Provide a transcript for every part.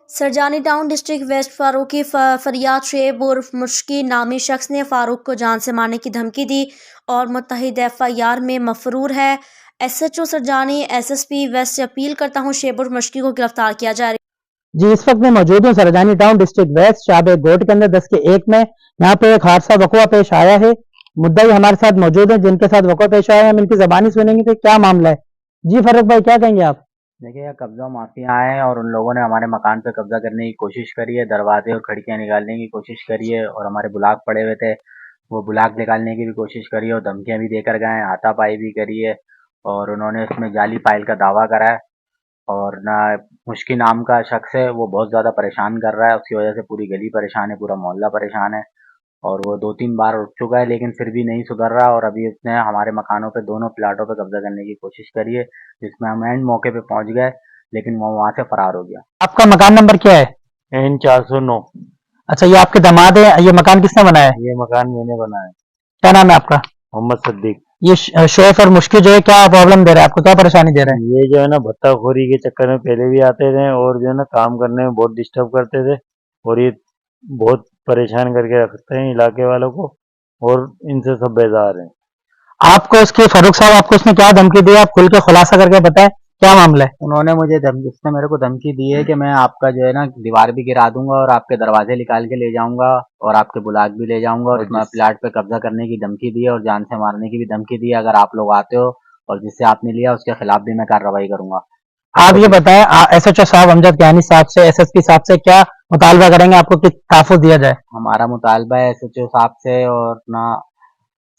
Surjani town district waste فاروق کی فریاد شعیب عرف مشکی نامی شخص نے فاروق کو جان سے مارنے کی دھمکی دی اور متحد FIR میں مفرور ہے۔ SHO سرجانی SSP ویسٹ سے اپیل کرتا ہوں شعیب عرف مشکی کو گرفتار کیا جائے۔ جی اس وقت میں موجود ہوں سرجانی ٹاؤن ڈسٹرکٹ ویسٹ شعبہ گوٹ کے اندر 10 کے 1 میں۔ یہاں پہ ایک حادثہ وقوع پیش آیا ہے، مدعی ہمارے ساتھ موجود ہیں جن کے ساتھ وقوع پیش آیا ہے، ہم ان کی زبانی سنیں گے کہ کیا معاملہ ہے۔ جی فاروق بھائی کیا کہیں گے آپ؟ دیکھیے قبضہ مافیا آئے ہیں اور ان لوگوں نے ہمارے مکان پہ قبضہ کرنے کی کوشش کری ہے، دروازے اور کھڑکیاں نکالنے کی کوشش کری ہے اور ہمارے بلاک پڑے ہوئے تھے وہ بلاک نکالنے کی بھی کوشش کری ہے اور دھمکیاں بھی دے کر گئے ہیں، ہاتھا پائی بھی کری ہے اور انہوں نے اس میں جعلی فائل کا دعویٰ کرا ہے اور نہ مشکی نام کا شخص ہے وہ بہت زیادہ پریشان کر رہا ہے، اس کی وجہ سے پوری گلی پریشان ہے، پورا محلہ پریشان ہے اور وہ 2-3 بار اٹھ چکا ہے لیکن پھر بھی نہیں سدھر رہا اور ابھی اس نے ہمارے مکانوں پہ دونوں پلاٹوں پہ قبضہ کرنے کی کوشش کری ہے جس میں ہم اینڈ موقع پہ پہنچ گئے لیکن وہ وہاں سے فرار ہو گیا۔ آپ کا مکان نمبر کیا ہے؟ N409۔ اچھا یہ آپ کے داماد ہیں، یہ مکان کس نے بنایا ہے؟ یہ مکان میں نے بنایا ہے۔ کیا نام ہے آپ کا؟ محمد صدیق۔ یہ شیف اور مشکی جو ہے کیا پرابلم دے رہا ہے آپ کو، کیا پریشانی دے رہا ہے؟ یہ جو ہے نا بھتہ خوری کے چکر میں پہلے بھی آتے تھے اور جو ہے نا کام کرنے میں بہت ڈسٹرب کرتے تھے اور یہ بہت پریشان کر کے رکھتے ہیں علاقے والوں کو اور ان سے سب بیزار ہیں۔ آپ کو اس کے فاروق صاحب آپ کو اس نے کیا دھمکی دی؟ آپ کھل کے خلاصہ کر کے بتائیں کیا معاملہ ہے؟ انہوں نے مجھے اس نے میرے کو دھمکی دی ہے کہ میں آپ کا جو ہے نا دیوار بھی گرا دوں گا اور آپ کے دروازے نکال کے لے جاؤں گا اور آپ کے بلاک بھی لے جاؤں گا اور میں پلاٹ پہ قبضہ کرنے کی دھمکی دی ہے اور جان سے مارنے کی بھی دھمکی دی ہے، اگر آپ لوگ آتے ہو اور جس سے آپ نے لیا اس کے خلاف بھی میں کارروائی کروں گا۔ آپ یہ بتائیں SHO صاحب امجد کیانی صاحب سے SSP صاحب سے کیا مطالبہ کریں گے آپ کو کہ تحفظ دیا جائے؟ ہمارا مطالبہ ہے SHO صاحب سے اور نہ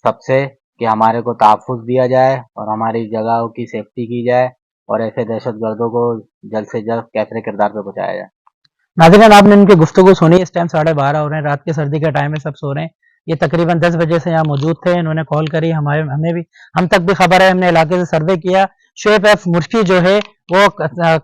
سب سے کہ ہمارے کو تحفظ دیا جائے اور ہماری جگہوں کی سیفٹی کی جائے اور ایسے دہشت گردوں کو جلد سے جلد کیفر کردار پہ پہنچایا جائے۔ ناظرین آپ نے ان کی گفتگو سنی، اس ٹائم 12:30 ہو رہے ہیں، رات کے سردی کے ٹائم میں سب سو رہے ہیں، یہ تقریباً 10 بجے سے یہاں موجود تھے، انہوں نے کال کری، ہم تک بھی خبر ہے، ہم نے علاقے سے سروے کیا، شعیب F مشکی جو ہے وہ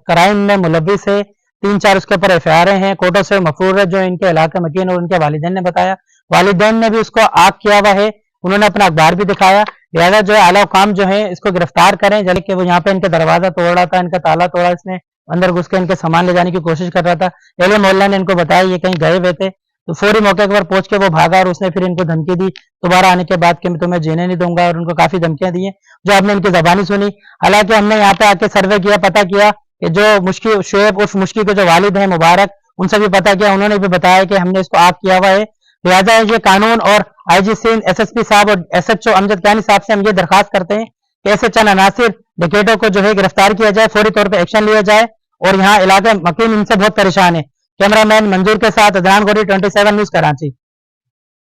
کرائم میں ملوث ہے، 3-4 اس کے اوپر FIR ہیں، کوٹوں سے مفرور ہے جو ان کے علاقے مکین اور ان کے والدین نے بتایا، والدین نے بھی اس کو آگ کیا ہوا ہے، انہوں نے اپنا اخبار بھی دکھایا، لہٰذا جو ہے اعلیٰ حکام جو ہے اس کو گرفتار کریں، جبکہ کہ وہ یہاں پہ ان کا دروازہ توڑ رہا تھا، ان کا تالا توڑا، اس نے اندر گھس کے ان کے سامان لے جانے کی کوشش کر رہا تھا، اہل محلہ نے ان کو بتایا یہ کہیں گئے ہوئے تھے تو فوری موقع پر پہنچ کے وہ بھاگا اور اس نے پھر ان کو دھمکی دی دوبارہ آنے کے بعد کہ میں تمہیں جینے نہیں دوں گا اور ان کو کافی دھمکیاں دی ہیں جو آپ نے ان کی زبانی سنی۔ حالانکہ ہم نے یہاں پہ آ کے سروے کیا، پتہ کیا کہ جو مشکی شعیب عرف مشکی کے جو والد ہیں مبارک، ان سے بھی پتہ کیا، انہوں نے بھی بتایا کہ ہم نے اس کو آگ کیا ہوا ہے، لہٰذا یہ قانون اور IG سندھ SSP صاحب اور SHO امجد کیانی صاحب سے ہم یہ درخواست کرتے ہیں کہ ایسے چند عناصر ڈکیٹوں کو جو ہے گرفتار کیا جائے، فوری طور پہ ایکشن لیا جائے اور یہاں علاقے مکین ان سے بہت پریشان ہے۔ کیمرہ مین منظور کے ساتھ عدنان غوری 27 نیوز کراچی۔